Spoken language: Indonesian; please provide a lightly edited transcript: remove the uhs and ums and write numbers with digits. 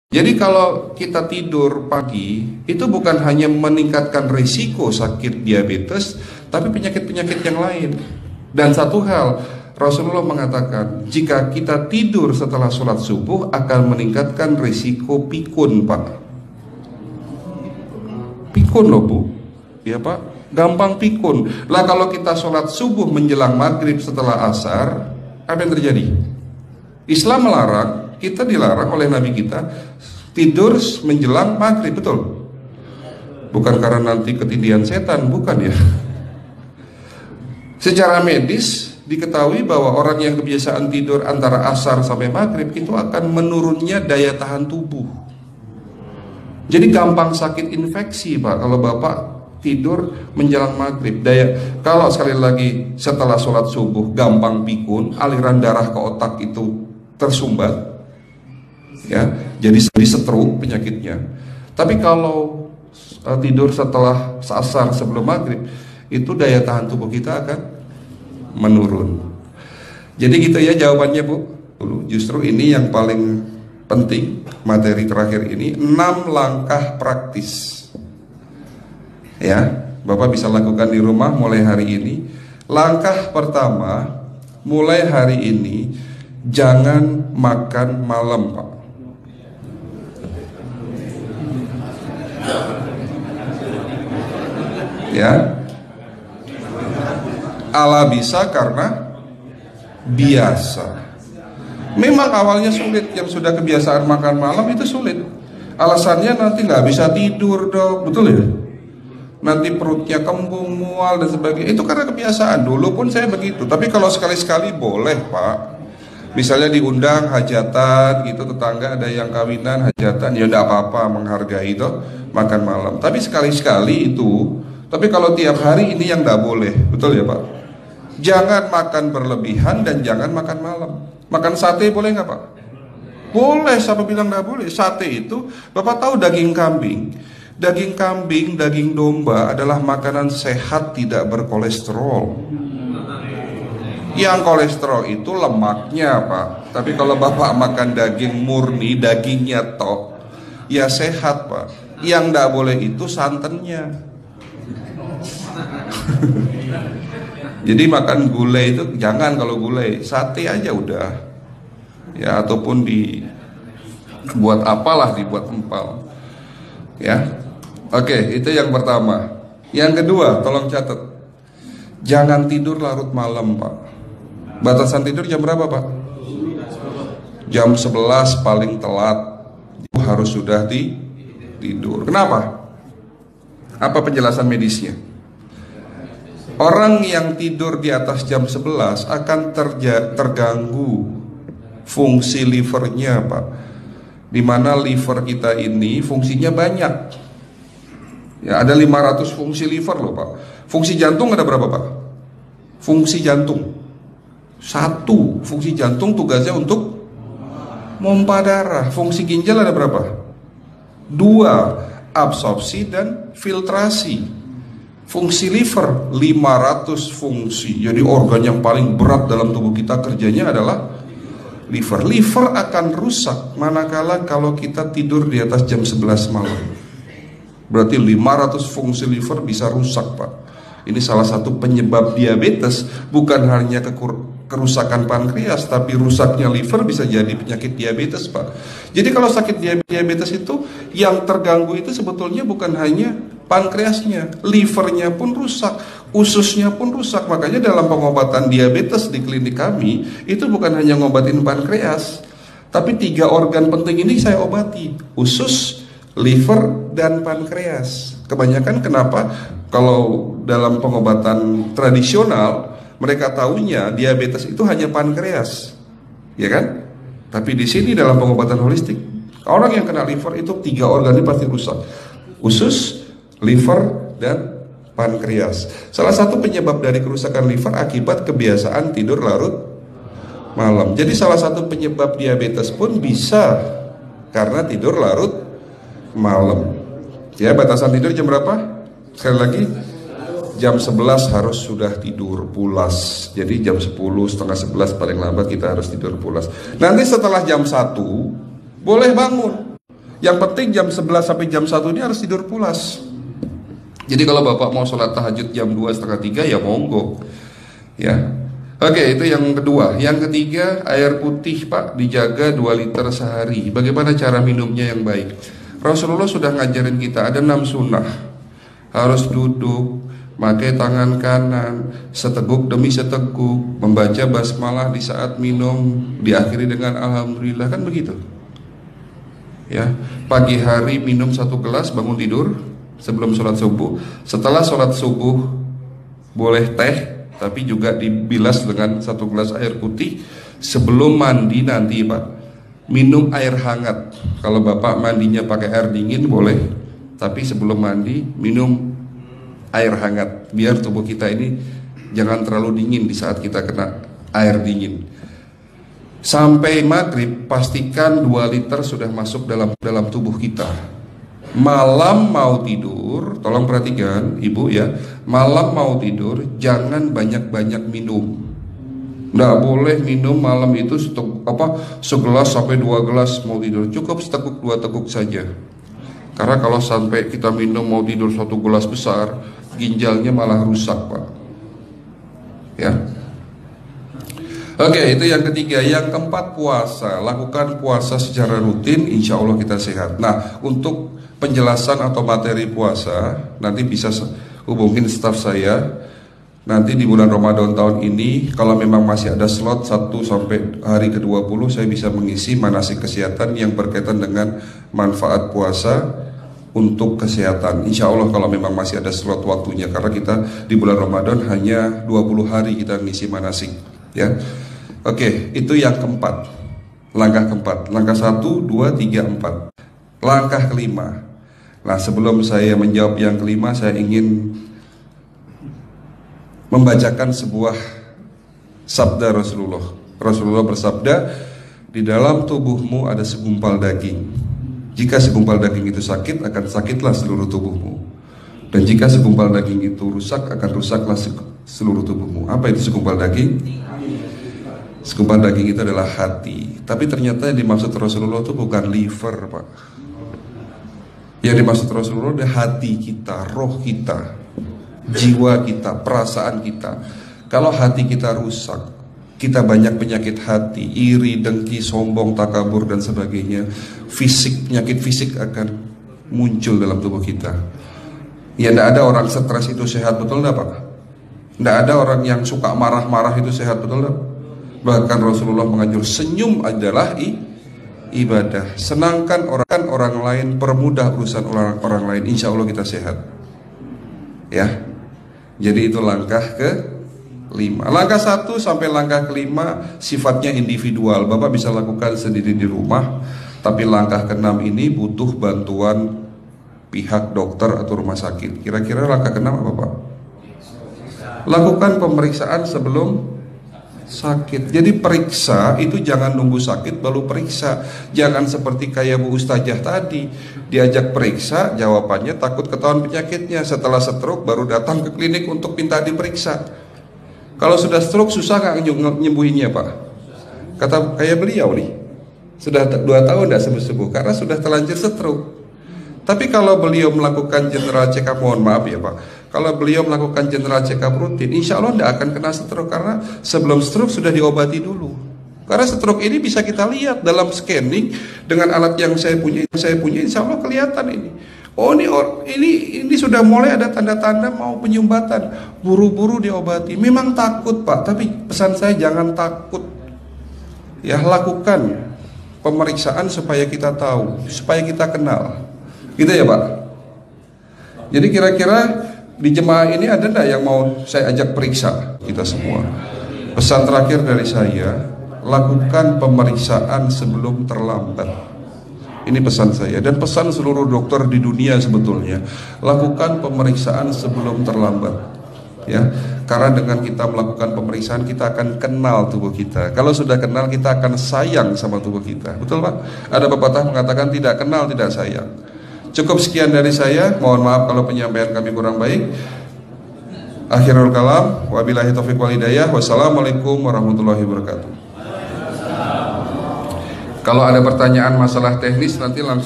Jadi kalau kita tidur pagi, itu bukan hanya meningkatkan risiko sakit diabetes, tapi penyakit-penyakit yang lain. Dan satu hal, Rasulullah mengatakan, jika kita tidur setelah sholat subuh akan meningkatkan risiko pikun, Pak. Pikun loh, Bu. Ya, Pak. Gampang pikun. Lah kalau kita sholat subuh menjelang maghrib setelah asar, apa yang terjadi? Islam melarang, kita dilarang oleh Nabi kita tidur menjelang maghrib, betul? Bukan karena nanti ketindihan setan, bukan ya. Secara medis diketahui bahwa orang yang kebiasaan tidur antara asar sampai maghrib itu akan menurunnya daya tahan tubuh. Jadi gampang sakit infeksi, Pak, kalau Bapak tidur menjelang maghrib. Kalau sekali lagi setelah sholat subuh gampang pikun, aliran darah ke otak itu tersumbat, ya, jadi stroke penyakitnya. Tapi kalau tidur setelah asar sebelum maghrib, itu daya tahan tubuh kita akan menurun. Jadi gitu ya jawabannya, Bu. Justru ini yang paling penting, materi terakhir ini 6 langkah praktis. Ya, Bapak bisa lakukan di rumah mulai hari ini. Langkah pertama, mulai hari ini jangan makan malam, Pak. Ya, ala bisa karena biasa. Memang awalnya sulit, yang sudah kebiasaan makan malam itu sulit. Alasannya nanti nggak bisa tidur, Dok, betul ya? Nanti perutnya kembung, mual dan sebagainya. Itu karena kebiasaan. Dulu pun saya begitu. Tapi kalau sekali-sekali boleh, Pak. Misalnya diundang hajatan gitu, tetangga ada yang kawinan hajatan, ya enggak apa-apa, menghargai itu makan malam. Tapi sekali-sekali itu. Tapi kalau tiap hari ini yang enggak boleh, betul ya, Pak? Jangan makan berlebihan dan jangan makan malam. Makan sate boleh nggak, Pak? Boleh, siapa bilang nggak boleh? Sate itu, Bapak tahu daging kambing. Daging kambing, daging domba adalah makanan sehat, tidak berkolesterol. Yang kolesterol itu lemaknya, Pak. Tapi kalau Bapak makan daging murni, dagingnya tok, ya sehat, Pak. Yang nggak boleh itu santannya. Jadi makan gulai itu jangan, kalau gulai sate aja udah. Ya, ataupun dibuat apalah, dibuat empal. Ya. Oke, itu yang pertama. Yang kedua, tolong catat. Jangan tidur larut malam, Pak. Batasan tidur jam berapa, Pak? Jam 11 paling telat. Harus sudah tidur. Kenapa? Apa penjelasan medisnya? Orang yang tidur di atas jam 11 akan terganggu fungsi livernya, Pak. Dimana liver kita ini fungsinya banyak. Ya, ada 500 fungsi liver loh, Pak. Fungsi jantung ada berapa, Pak? Fungsi jantung 1. Fungsi jantung tugasnya untuk mompa darah. Fungsi ginjal ada berapa? 2. Absorpsi dan filtrasi. Fungsi liver 500 fungsi. Jadi organ yang paling berat dalam tubuh kita kerjanya adalah liver. Liver akan rusak manakala kalau kita tidur di atas jam 11 malam. Berarti 500 fungsi liver bisa rusak, Pak. Ini salah satu penyebab diabetes. Bukan hanya kerusakan pankreas, tapi rusaknya liver bisa jadi penyakit diabetes, Pak. Jadi kalau sakit diabetes itu yang terganggu itu sebetulnya bukan hanya pankreasnya, livernya pun rusak, ususnya pun rusak. Makanya dalam pengobatan diabetes di klinik kami itu bukan hanya ngobatin pankreas, tapi 3 organ penting ini saya obati: usus, liver, dan pankreas. Kebanyakan kenapa? Kalau dalam pengobatan tradisional mereka tahunya diabetes itu hanya pankreas, ya kan? Tapi di sini dalam pengobatan holistik, orang yang kena liver itu 3 organ ini pasti rusak: usus, liver, dan pankreas. Salah satu penyebab dari kerusakan liver akibat kebiasaan tidur larut malam. Jadi salah satu penyebab diabetes pun bisa karena tidur larut malam. Ya, batasan tidur jam berapa? Sekali lagi, jam 11 harus sudah tidur pulas. Jadi jam 10, setengah 11 paling lambat kita harus tidur pulas. Nanti setelah jam 1 boleh bangun. Yang penting jam 11 sampai jam 1 ini harus tidur pulas. Jadi kalau Bapak mau sholat tahajud jam 2, setengah 3 ya monggo. Ya. Oke, itu yang kedua. Yang ketiga, air putih Pak dijaga 2 liter sehari. Bagaimana cara minumnya yang baik? Rasulullah sudah ngajarin kita ada 6 sunnah. Harus duduk, pakai tangan kanan, seteguk demi seteguk, membaca basmalah di saat minum, diakhiri dengan alhamdulillah, kan begitu. Ya, pagi hari minum 1 gelas bangun tidur sebelum sholat subuh. Setelah sholat subuh boleh teh, tapi juga dibilas dengan 1 gelas air putih. Sebelum mandi nanti Pak, minum air hangat. Kalau Bapak mandinya pakai air dingin boleh, tapi sebelum mandi minum air hangat, biar tubuh kita ini jangan terlalu dingin di saat kita kena air dingin. Sampai maghrib pastikan 2 liter sudah masuk dalam tubuh kita. Malam mau tidur, tolong perhatikan Ibu ya, malam mau tidur jangan banyak-banyak minum. Nggak boleh minum malam itu segelas sampai 2 gelas mau tidur. Cukup seteguk 2 teguk saja. Karena kalau sampai kita minum mau tidur 1 gelas besar, ginjalnya malah rusak Pak. Ya. Oke, itu yang ketiga. Yang keempat, puasa. Lakukan puasa secara rutin, insya Allah kita sehat. Nah, untuk penjelasan atau materi puasa, nanti bisa hubungin staf saya. Nanti di bulan Ramadan tahun ini, kalau memang masih ada slot 1 sampai hari ke-20, saya bisa mengisi manasik kesehatan yang berkaitan dengan manfaat puasa untuk kesehatan. Insya Allah kalau memang masih ada slot waktunya, karena kita di bulan Ramadan hanya 20 hari kita mengisi manasik. Ya. Oke, itu yang keempat. Langkah keempat. Langkah 1, 2, 3, 4. Langkah kelima. Nah, sebelum saya menjawab yang kelima, saya ingin membacakan sebuah sabda Rasulullah. Rasulullah bersabda, di dalam tubuhmu ada segumpal daging. Jika segumpal daging itu sakit, akan sakitlah seluruh tubuhmu. Dan jika segumpal daging itu rusak, akan rusaklah seluruh tubuhmu. Apa itu segumpal daging? Segumpal daging itu adalah hati. Tapi ternyata yang dimaksud Rasulullah itu bukan liver Pak. Yang dimaksud Rasulullah adalah hati kita, roh kita, jiwa kita, perasaan kita. Kalau hati kita rusak, kita banyak penyakit hati, iri, dengki, sombong, takabur dan sebagainya. Penyakit fisik akan muncul dalam tubuh kita. Ya, tidak ada orang stres itu sehat, betul enggak Pak? Tidak ada orang yang suka marah-marah itu sehat, betul enggak? Bahkan Rasulullah mengajar senyum adalah ibadah. Senangkan orang lain, permudah urusan orang lain, insya Allah kita sehat. Ya. Jadi itu langkah ke-5. Langkah 1 sampai langkah ke-5 sifatnya individual. Bapak bisa lakukan sendiri di rumah. Tapi langkah ke-6 ini butuh bantuan pihak dokter atau rumah sakit. Kira-kira langkah ke-6 apa Pak? Lakukan pemeriksaan sebelum sakit. Jadi periksa itu jangan nunggu sakit baru periksa. Jangan seperti kayak Bu Ustazah tadi, diajak periksa, jawabannya takut ketahuan penyakitnya. Setelah stroke baru datang ke klinik untuk minta diperiksa. Kalau sudah stroke susah nggak nyembuhinnya Pak? Kata kayak beliau nih, sudah 2 tahun tidak sembuh-sembuh karena sudah terlanjur stroke. Tapi kalau beliau melakukan general check up, mohon maaf ya Pak, kalau beliau melakukan general check up rutin, insya Allah tidak akan kena stroke, karena sebelum stroke sudah diobati dulu. Karena stroke ini bisa kita lihat dalam scanning dengan alat yang saya punya, insya Allah kelihatan ini. Oh ini sudah mulai ada tanda-tanda mau penyumbatan, buru-buru diobati. Memang takut Pak, tapi pesan saya jangan takut. Ya, lakukan pemeriksaan supaya kita tahu, supaya kita kenal. Gitu ya Pak. Jadi kira-kira di jemaah ini ada enggak yang mau saya ajak periksa kita semua? Pesan terakhir dari saya, lakukan pemeriksaan sebelum terlambat. Ini pesan saya dan pesan seluruh dokter di dunia sebetulnya. Lakukan pemeriksaan sebelum terlambat. Ya, karena dengan kita melakukan pemeriksaan kita akan kenal tubuh kita. Kalau sudah kenal kita akan sayang sama tubuh kita. Betul Pak? Ada pepatah mengatakan tidak kenal tidak sayang. Cukup sekian dari saya. Mohon maaf kalau penyampaian kami kurang baik. Akhirul kalam, wabillahi taufiq wal hidayah. Wassalamualaikum warahmatullahi wabarakatuh. Kalau ada pertanyaan masalah teknis nanti langsung